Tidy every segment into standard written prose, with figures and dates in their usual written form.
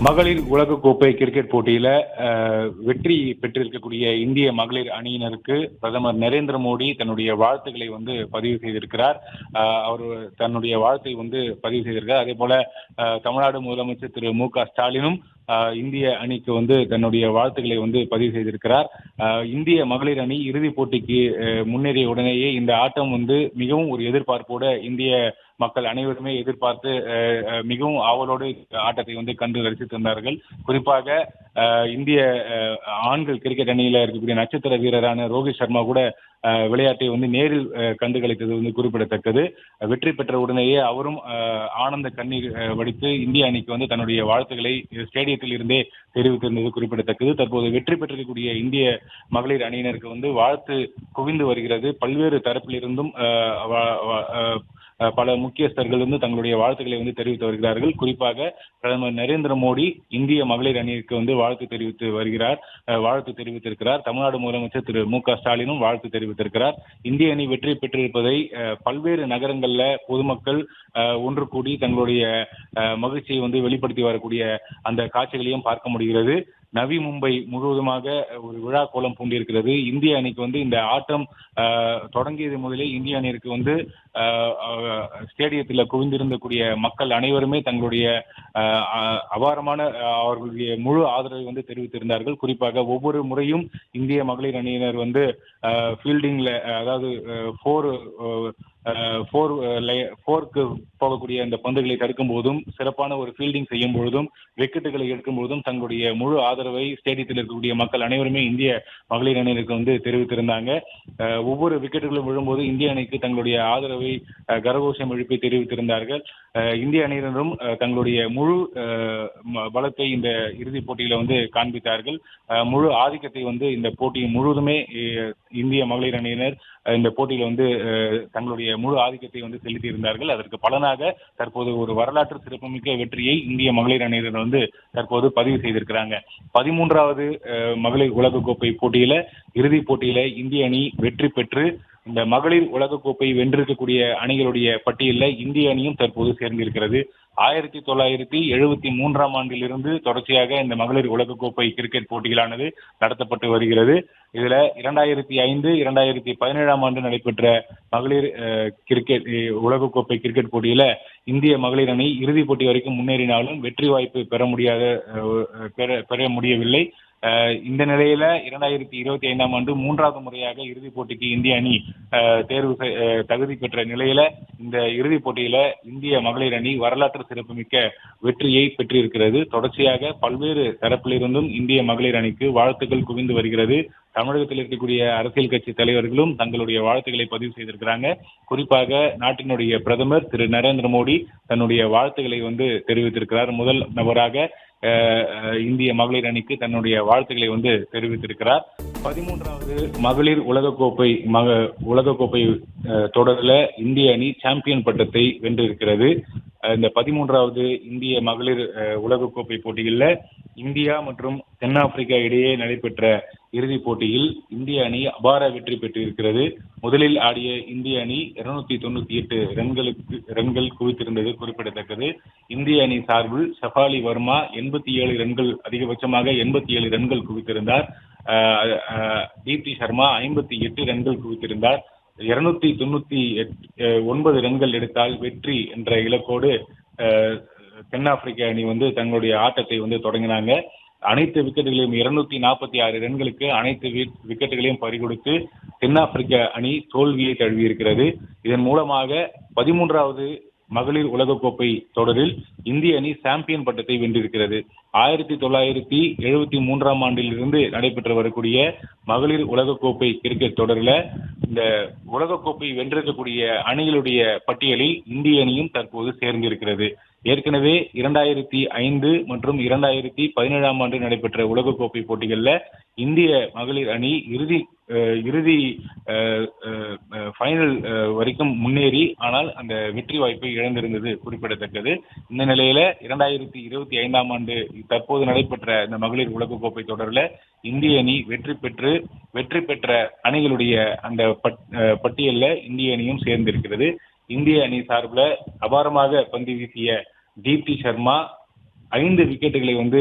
மகளிர் உலகக்கோப்பை கிரிக்கெட் போட்டியில வெற்றி பெற்றிருக்கக்கூடிய இந்திய மகளிர் அணியினருக்கு பிரதமர் நரேந்திர மோடி தன்னுடைய வாழ்த்துக்களை பதிவு செய்திருக்கிறார். அவர் தன்னுடைய வாழ்த்தை பதிவு செய்திருக்கிறார். அதே போல தமிழ்நாடு முதலமைச்சர் திரு மு.க. ஸ்டாலினும் இந்திய அணிக்கு தன்னுடைய வாழ்த்துக்களை பதிவு செய்திருக்கிறார். இந்திய மகளிர் அணி இறுதிப் போட்டிக்கு முன்னேறிய உடனேயே இந்த ஆட்டம் மிகவும் ஒரு எதிர்பார்ப்போட இந்திய மக்கள் அனைவருமே எதிர்பார்த்து மிகவும் ஆவலோடு ஆட்டத்தை கண்டு ரசித்திருந்தார்கள். குறிப்பாக இந்திய ஆண்கள் கிரிக்கெட் அணியில இருக்கக்கூடிய நட்சத்திர வீரரான ரோஹித் சர்மா கூட விளையாட்டை நேரில் கண்டுகளித்தது குறிப்பிடத்தக்கது. வெற்றி பெற்ற உடனேயே அவரும் ஆனந்த கண்ணீர் வடித்து இந்திய அணிக்கு தன்னுடைய வாழ்த்துக்களை ஸ்டேடியத்தில் இருந்தே தெரிவித்திருந்தது குறிப்பிடத்தக்கது. தற்போது வெற்றி பெற்றிருக்கக்கூடிய இந்திய மகளிர் அணியினருக்கு வாழ்த்து குவிந்து வருகிறது. பல்வேறு தரப்பிலிருந்தும் பல முக்கியஸ்தர்கள் தங்களுடைய வாழ்த்துக்களை தெரிவித்து வருகிறார்கள். குறிப்பாக பிரதமர் நரேந்திர மோடி இந்திய மகளிர் அணிக்கு வாழ்த்து தெரிவித்திருக்கிறார். தமிழ்நாடு முதலமைச்சர் திரு மு.க. ஸ்டாலினும் வாழ்த்து தெரிவித்திருக்கிறார். இந்திய அணி வெற்றி பெற்றிருப்பதை பல்வேறு நகரங்கள்ல பொதுமக்கள் ஒன்று கூடி தங்களுடைய மகிழ்ச்சியை வெளிப்படுத்தி வரக்கூடிய அந்த காட்சிகளையும் பார்க்க முடிகிறது. நவி மும்பை முழுவதுமாக ஒரு விழா கோலம் பூண்டிருக்கிறது. இந்திய அணிக்கு இந்த ஆட்டம் தொடங்கியது முதலே இந்திய அணிக்கு ஸ்டேடியத்தில் குவிந்திருந்தக்கூடிய மக்கள் அனைவருமே தங்களுடைய அபாரமான அவர்களுடைய முழு ஆதரவை தெரிவித்திருந்தார்கள். குறிப்பாக ஒவ்வொரு முறையும் இந்திய மகளிர் அணியினர் ஃபீல்டிங்ல அதாவது போருக்கு போகக்கூடிய அந்த பந்துகளை தடுக்கும் போதும் சிறப்பான ஒரு ஃபீல்டிங் செய்யும் பொழுதும் விக்கெட்டுகளை எடுக்கும் பொழுதும் தங்களுடைய முழு ஆதரவை ஸ்டேடியத்தில் இருக்கக்கூடிய மக்கள் அனைவருமே இந்திய மகளிர் அணியினருக்கு தெரிவித்திருந்தாங்க. ஒவ்வொரு விக்கெட்டுகளும் விழும்போது இந்திய அணிக்கு தங்களுடைய ஆதரவை கரகோஷம் எழுப்பி தெரிவித்திருந்தார்கள். இந்திய அணியினரும் தங்களுடைய முழு பலத்தை இந்த இறுதிப் போட்டியில காண்பித்தார்கள். முழு ஆதிக்கத்தை இந்த போட்டி முழுவதுமே இந்திய மகளிர் அணியினர் இந்த போட்டியில தங்களுடைய முழு ஆதிக்கத்தை செலுத்தி இருந்தார்கள். அதற்கு பலனாக தற்போது ஒரு வரலாற்று சிறப்புமிக்க வெற்றியை இந்திய மகளிர் அணியினர் தற்போது பதிவு செய்திருக்கிறாங்க. 13வது மகளிர் உலகக்கோப்பை போட்டியில இறுதிப் போட்டியில இந்திய அணி வெற்றி பெற்று இந்த மகளிர் உலகக்கோப்பை வென்றிருக்கக்கூடிய அணிகளுடைய பட்டியலில் இந்திய அணியும் தற்போது சேர்ந்திருக்கிறது. 1973ஆம் ஆண்டிலிருந்து தொடர்ச்சியாக இந்த மகளிர் உலகக்கோப்பை கிரிக்கெட் போட்டிகளானது நடத்தப்பட்டு வருகிறது. இதுல 2005, 2017ஆம் ஆண்டு நடைபெற்ற மகளிர் கிரிக்கெட் உலகக்கோப்பை கிரிக்கெட் போட்டியில இந்திய மகளிர் அணி இறுதிப் போட்டி வரைக்கும் முன்னேறினாலும் வெற்றி வாய்ப்பு பெற முடியவில்லை. இந்த நிலையில 2025ஆம் ஆண்டு 3வது முறையாக இறுதிப் போட்டிக்கு இந்திய அணி தகுதி பெற்ற நிலையில இந்த இறுதிப் போட்டியில இந்திய மகளிர் அணி வரலாற்று சிறப்புமிக்க வெற்றியை பெற்றிருக்கிறது. தொடர்ச்சியாக பல்வேறு தரப்பிலிருந்தும் இந்திய மகளிர் அணிக்கு வாழ்த்துக்கள் குவிந்து வருகிறது. தமிழகத்தில் இருக்கக்கூடிய அரசியல் கட்சி தலைவர்களும் தங்களுடைய வாழ்த்துக்களை பதிவு செய்திருக்கிறாங்க. குறிப்பாக நாட்டினுடைய பிரதமர் திரு நரேந்திர மோடி தன்னுடைய வாழ்த்துக்களை தெரிவித்திருக்கிறார். முதல் நபராக இந்திய மகளிர் அணிக்கு தன்னுடைய வாழ்த்துக்களை தெரிவித்திருக்கிறார். 13வது மகளிர் உலகக்கோப்பை தொடரில் இந்திய அணி சாம்பியன் பட்டத்தை வென்றிருக்கிறது. இந்த 13வது இந்திய மகளிர் உலகக்கோப்பை போட்டியில் இந்தியா மற்றும் தென்னாப்பிரிக்கா இடையே நடைபெற்ற இறுதிப் போட்டியில் இந்திய அணி அபார வெற்றி பெற்றிருக்கிறது. முதலில் ஆடிய இந்திய அணி 298 ரன்கள் குவித்திருந்தது குறிப்பிடத்தக்கது. இந்திய அணி சார்பில் ஷஃபாலி வர்மா 87 ரன்கள், அதிகபட்சமாக 87 ரன்கள் குவித்திருந்தார். தீப்தி சர்மா 58 ரன்கள் குவித்திருந்தார். 299 ரன்கள் எடுத்தால் வெற்றி என்ற இலக்கோடு தென்னாப்பிரிக்க அணி தங்களுடைய ஆட்டத்தை தொடங்கினாங்க. அனைத்து விக்கெட்டுகளையும் 246 ரன்களுக்கு அனைத்து விக்கெட்டுகளையும் பறிகொடுத்து தென்னாப்பிரிக்க அணி தோல்வியை தழுவியிருக்கிறது. இதன் மூலமாக 13வது மகளிர் உலகக்கோப்பை தொடரில் இந்திய அணி சாம்பியன் பட்டத்தை வென்றிருக்கிறது. 1973ஆம் ஆண்டிலிருந்து நடைபெற்று வரக்கூடிய மகளிர் உலகக்கோப்பை கிரிக்கெட் தொடரில் இந்த உலகக்கோப்பை வென்றிருக்கக்கூடிய அணிகளுடைய பட்டியலில் இந்திய அணியும் தற்போது சேர்ந்திருக்கிறது. ஏற்கனவே 2005 மற்றும் 2017ஆம் ஆண்டு நடைபெற்ற உலகக்கோப்பை போட்டிகளில் இந்திய மகளிர் அணி இறுதி ஃபைனல் வரைக்கும் முன்னேறி ஆனால் அந்த வெற்றி வாய்ப்பை இழந்திருந்தது குறிப்பிடத்தக்கது. இந்த நிலையில 2025ஆம் ஆண்டு தற்போது நடைபெற்ற இந்த மகளிர் உலகக்கோப்பை தொடரில் இந்திய அணி வெற்றி பெற்ற அணிகளுடைய அந்த பட்டியலில் இந்திய அணியும் சேர்ந்திருக்கிறது. இந்திய அணி சார்பில் அபாரமாக பந்து வீசிய தீப்தி சர்மா 5 விக்கெட்டுகளை வந்து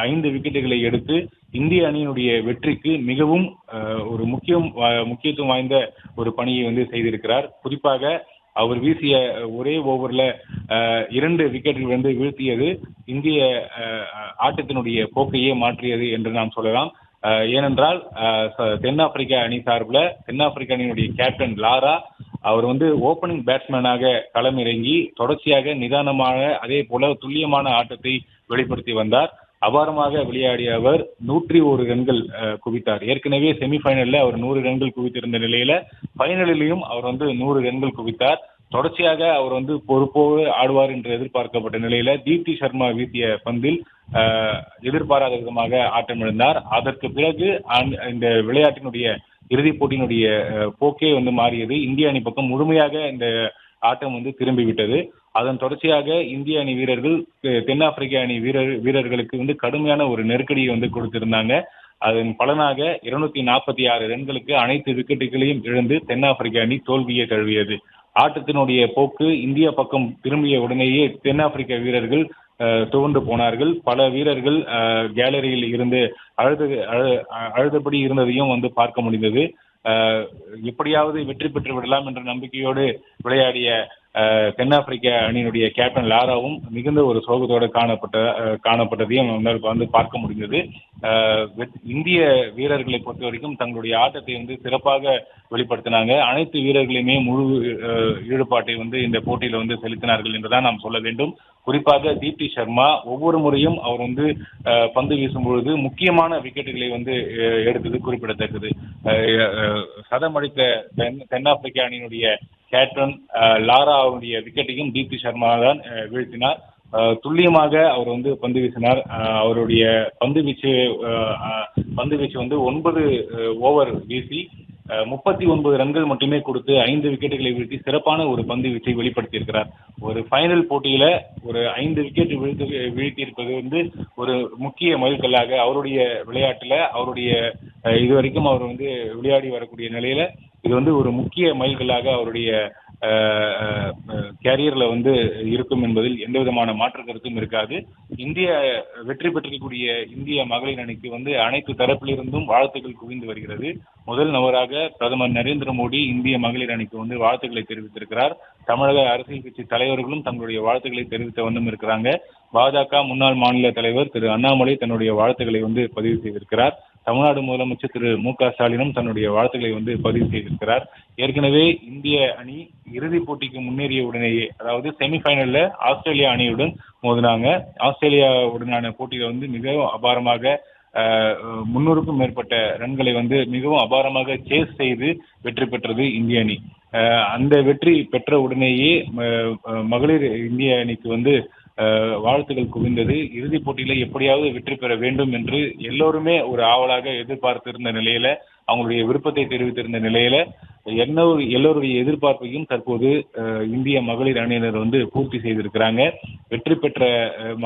5 விக்கெட்டுகளை எடுத்து இந்திய அணியினுடைய வெற்றிக்கு மிகவும் ஒரு முக்கியத்துவம் வாய்ந்த ஒரு பணியை வந்து செய்திருக்கிறார். குறிப்பாக அவர் வீசிய ஒரே ஓவர்ல 2 விக்கெட்டுகள் வந்து வீழ்த்தியது இந்திய ஆட்டத்தினுடைய போக்கையே மாற்றியது என்று நாம் சொல்லலாம். ஏனென்றால் தென்னாப்பிரிக்க அணி சார்பில் தென்னாப்பிரிக்க அணியினுடைய கேப்டன் லாரா அவர் வந்து ஓப்பனிங் பேட்ஸ்மேனாக களமிறங்கி தொடர்ச்சியாக நிதானமான அதே போல துல்லியமான ஆட்டத்தை வெளிப்படுத்தி வந்தார். அபாரமாக விளையாடிய அவர் 101 ரன்கள் குவித்தார். ஏற்கனவே செமிஃபைனல்ல அவர் 100 ரன்கள் குவித்திருந்த நிலையில ஃபைனலிலையும் அவர் வந்து 100 ரன்கள் குவித்தார். தொடர்ச்சியாக அவர் வந்து பொறுப்போடு ஆடுவார் என்று எதிர்பார்க்கப்பட்ட நிலையில தீப்தி சர்மா வீசிய பந்தில் எதிர்பாராத விதமாக ஆட்டமிழந்தார். அதற்கு பிறகு இந்த விளையாட்டினுடைய இறுதிப் போட்டியினுடைய போக்கே வந்து மாறியது. இந்திய அணி பக்கம் முழுமையாக இந்த ஆட்டம் வந்து திரும்பிவிட்டது. அதன் தொடர்ச்சியாக இந்திய அணி வீரர்கள் தென்னாப்பிரிக்க அணி வீரர்களுக்கு வந்து கடுமையான ஒரு நெருக்கடியை வந்து கொடுத்திருந்தாங்க. அதன் பலனாக 246 ரன்களுக்கு அனைத்து விக்கெட்டுகளையும் இழந்து தென்னாப்பிரிக்க அணி தோல்வியை தழுவியது. ஆட்டத்தினுடைய போக்கு இந்தியா பக்கம் திரும்பிய உடனேயே தென்னாப்பிரிக்க வீரர்கள் துவண்டு போனார்கள். பல வீரர்கள் கேலரியில் இருந்து அழுதபடி இருந்ததையும் வந்து பார்க்க முடிந்தது. எப்படியாவது வெற்றி பெற்று விடலாம் என்ற நம்பிக்கையோடு விளையாடிய தென்னாப்பிரிக்க அணியினுடைய கேப்டன் லாராவும் மிகுந்த ஒரு சோகத்தோடு காணப்பட்டதையும் வந்து பார்க்க முடிந்தது. இந்திய வீரர்களை பொறுத்த வரைக்கும் தங்களுடைய ஆட்டத்தை வந்து சிறப்பாக வெளிப்படுத்தினாங்க. அனைத்து வீரர்களையுமே முழு ஈடுபாட்டை வந்து இந்த போட்டியில வந்து செலுத்தினார்கள் என்றுதான் நாம் சொல்ல வேண்டும். குறிப்பாக தீப்தி சர்மா ஒவ்வொரு முறையும் அவர் வந்து பந்து வீசும் பொழுது முக்கியமான விக்கெட்டுகளை வந்து எடுத்தது குறிப்பிடத்தக்கது. சதம் அடித்த தென்னாப்பிரிக்க அணியினுடைய கேப்டன் லாராவுடைய விக்கெட்டையும் தீப்தி சர்மா தான் வீழ்த்தினார். துல்லியமாக அவர் வந்து பந்து வீசினார். அவருடைய பந்து வீச்சு வந்து 9 ஓவர் வீசி 39 ரன்கள் மட்டுமே கொடுத்து 5 விக்கெட்டுகளை வீழ்த்தி சிறப்பான ஒரு பந்து வீச்சை வெளிப்படுத்தியிருக்கிறார். ஒரு ஃபைனல் போட்டியில ஒரு 5 விக்கெட் வீழ்த்தி இருப்பது வந்து ஒரு முக்கிய மைல்கல்லாக அவருடைய விளையாட்டுல அவருடைய இதுவரைக்கும் அவர் வந்து விளையாடி வரக்கூடிய நிலையில இது வந்து ஒரு முக்கிய மைல்கல்லாக அவருடைய கேரியர்ல வந்து இருக்கும் என்பதில் எந்த விதமான மாற்று கருத்தும் இருக்காது. இந்திய வெற்றி பெற்றிருக்கக்கூடிய இந்திய மகளிர் அணிக்கு வந்து அனைத்து தரப்பிலிருந்தும் வாழ்த்துக்கள் குவிந்து வருகிறது. முதல் நபராக பிரதமர் நரேந்திர மோடி இந்திய மகளிர் அணிக்கு வந்து வாழ்த்துக்களை தெரிவித்திருக்கிறார். தமிழக அரசியல் கட்சி தலைவர்களும் தங்களுடைய வாழ்த்துக்களை தெரிவித்த வண்ணம் இருக்கிறாங்க. பாஜக முன்னாள் மாநில தலைவர் திரு அண்ணாமலை தன்னுடைய வாழ்த்துக்களை வந்து பதிவு செய்திருக்கிறார். தமிழ்நாடு முதலமைச்சர் திரு மு.க. ஸ்டாலினும் தன்னுடைய வாழ்த்துக்களை வந்து பதிவு செய்திருக்கிறார். ஏற்கனவே இந்திய அணி இறுதிப் போட்டிக்கு முன்னேறிய உடனேயே, அதாவது செமிஃபைனல்ல ஆஸ்திரேலியா அணியுடன் மோதினாங்க. ஆஸ்திரேலியாவுடனான போட்டியில வந்து மிகவும் அபாரமாக 300க்கும் மேற்பட்ட ரன்களை வந்து மிகவும் அபாரமாக சேஸ் செய்து வெற்றி பெற்றது இந்திய அணி. அந்த வெற்றி பெற்ற உடனேயே மகளிர் இந்திய அணிக்கு வந்து வாழ்த்துக்கள் குவிந்தது. இறுதிப் போட்டியில எப்படியாவது வெற்றி பெற வேண்டும் என்று எல்லோருமே ஒரு ஆவலாக எதிர்பார்த்திருந்த நிலையில, அவங்களுடைய விருப்பத்தை தெரிவித்திருந்த நிலையில எல்லோருடைய எதிர்பார்ப்பையும் தற்போது இந்திய மகளிர் அணியினர் வந்து பூர்த்தி செய்திருக்கிறாங்க. வெற்றி பெற்ற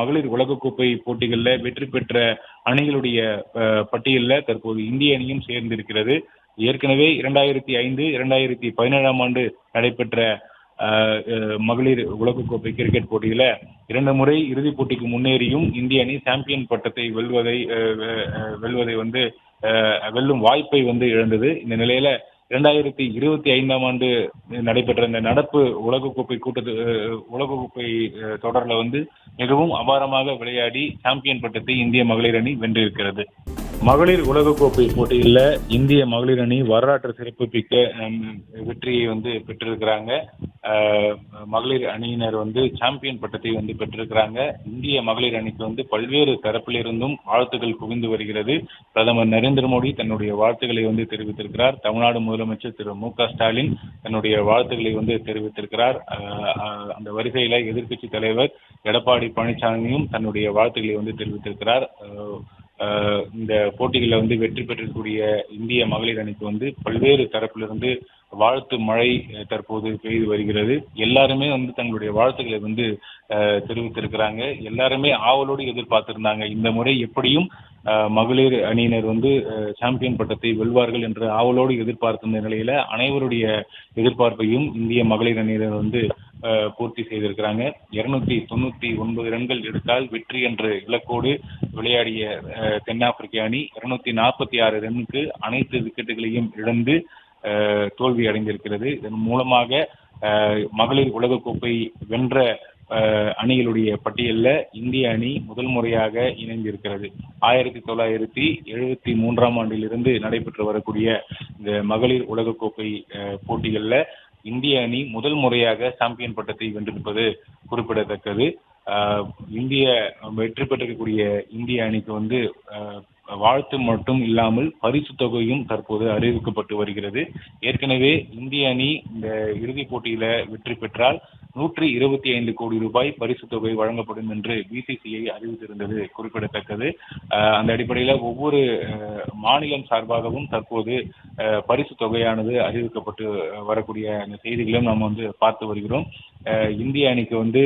மகளிர் உலகக்கோப்பை போட்டிகளில் வெற்றி பெற்ற அணிகளுடைய பட்டியலில் தற்போது இந்திய அணியும் சேர்ந்திருக்கிறது. ஏற்கனவே 2005, 2017 ஆண்டு நடைபெற்ற மகளிர் உலகக்கோப்பை கிரிக்கெட் போட்டியில 2 முறை இறுதிப் போட்டிக்கு முன்னேறியும் இந்திய அணி சாம்பியன் பட்டத்தை வெல்வதை வந்து வெல்லும் வாய்ப்பை வந்து இழந்தது. இந்த நிலையில 2025 ஆண்டு நடைபெற்ற இந்த நடப்பு உலகக்கோப்பை தொடர்ல வந்து மிகவும் அபாரமாக விளையாடி சாம்பியன் பட்டத்தை இந்திய மகளிர் அணி வென்றிருக்கிறது. மகளிர் உலகக்கோப்பை போட்டியில் இந்திய மகளிர் அணி வரலாற்று சிறப்புமிக்க வெற்றியை வந்து பெற்றிருக்கிறாங்க. மகளிர் அணியினர் வந்து சாம்பியன் பட்டத்தை வந்து பெற்றிருக்கிறாங்க. இந்திய மகளிர் அணிக்கு வந்து பல்வேறு தரப்பிலிருந்தும் வாழ்த்துக்கள் குவிந்து வருகிறது. பிரதமர் நரேந்திர மோடி தன்னுடைய வாழ்த்துக்களை வந்து தெரிவித்திருக்கிறார். தமிழ்நாடு முதலமைச்சர் திரு மு.க. ஸ்டாலின் தன்னுடைய வாழ்த்துக்களை வந்து தெரிவித்திருக்கிறார். அந்த வரிசையில எதிர்க்கட்சி தலைவர் எடப்பாடி பழனிசாமியும் தன்னுடைய வாழ்த்துக்களை வந்து தெரிவித்திருக்கிறார். இந்த போட்டிகளில் வந்து வெற்றி பெற்றிருக்கக்கூடிய இந்திய மகளிர் அணிக்கு வந்து பல்வேறு தரப்பிலிருந்து வாழ்த்து மழை தற்போது பெய்து வருகிறது. எல்லாருமே வந்து தங்களுடைய வாழ்த்துக்களை வந்து தெரிவித்திருக்கிறாங்க. எல்லாருமே ஆவலோடு எதிர்பார்த்திருந்தாங்க. இந்த முறை எப்படியும் மகளிர் அணியினர் வந்து சாம்பியன் பட்டத்தை வெல்வார்கள் என்று ஆவலோடு எதிர்பார்த்திருந்த நிலையில அனைவருடைய எதிர்பார்ப்பையும் இந்திய மகளிர் அணியினர் வந்து பூர்த்தி செய்திருக்கிறாங்க. 299 ரன்கள் எடுத்தால் வெற்றி என்ற இலக்கோடு விளையாடிய தென்னாப்பிரிக்க அணி 246 ரன்னுக்கு அனைத்து விக்கெட்டுகளையும் இழந்து தோல்வி அடைந்திருக்கிறது. இதன் மூலமாக மகளிர் உலகக்கோப்பை வென்ற அணிகளுடைய பட்டியலில் இந்திய அணி முதல் முறையாக இணைந்திருக்கிறது. 1973ஆம் ஆண்டிலிருந்து நடைபெற்று வரக்கூடிய இந்த மகளிர் உலகக்கோப்பை போட்டிகளில் இந்திய அணி முதல் முறையாக சாம்பியன் பட்டத்தை வென்றிருப்பது குறிப்பிடத்தக்கது. இந்திய வெற்றி பெற்றிருக்கக்கூடிய இந்திய அணிக்கு வாழ்த்து மட்டும் இல்லாமல் பரிசு தொகையும் தற்போது அறிவிக்கப்பட்டு வருகிறது. ஏற்கனவே இந்திய அணி இந்த இறுதிப் போட்டியில வெற்றி பெற்றால் 125 கோடி ரூபாய் பரிசு தொகை வழங்கப்படும் என்று பிசிசிஐ அறிவித்திருந்தது குறிப்பிடத்தக்கது. அந்த அடிப்படையில் ஒவ்வொரு மாநிலம் சார்பாகவும் தற்போது பரிசு தொகையானது அறிவிக்கப்பட்டு வரக்கூடிய அந்த செய்திகளையும் நாம் பார்த்து வருகிறோம். இந்திய அணிக்கு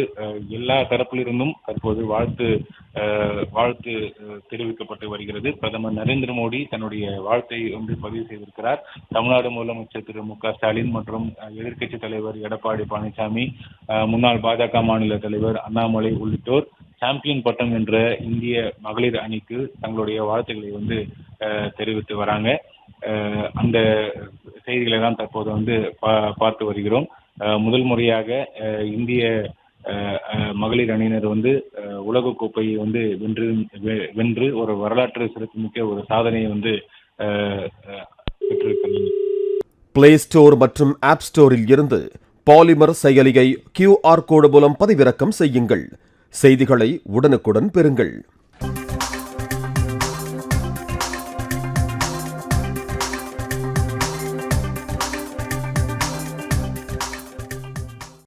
எல்லா தரப்பிலிருந்தும் தற்போது வாழ்த்து தெரிவிக்கப்பட்டு வருகிறது. பிரதமர் நரேந்திர மோடி தன்னுடைய வாழ்த்தை பதிவு செய்திருக்கிறார். தமிழ்நாடு முதலமைச்சர் திரு மு க ஸ்டாலின் மற்றும் எதிர்க்கட்சி தலைவர் எடப்பாடி பழனிசாமி, முன்னாள் பாஜக மாநில தலைவர் அண்ணாமலை உள்ளிட்டோர் சாம்பியன் பட்டம் என்ற இந்திய மகளிர் அணிக்கு தங்களுடைய வாழ்த்துக்களை தெரிவித்து வராங்க. அந்த செய்திகளை தான் தற்போது பார்த்து வருகிறோம். முதல் முறையாக இந்திய மகளிர் அணியினர் உலகக்கோப்பையை வென்று ஒரு வரலாற்று சிறப்புமிக்க ஒரு சாதனையை பெற்றிருக்கிறாங்க. பிளே ஸ்டோர் மற்றும் ஆப் ஸ்டோரில் இருந்து பாலிமர் செயலியை QR கோடு மூலம் பதிவிறக்கம் செய்யுங்கள். செய்திகளை உடனுக்குடன் பெறுங்கள்.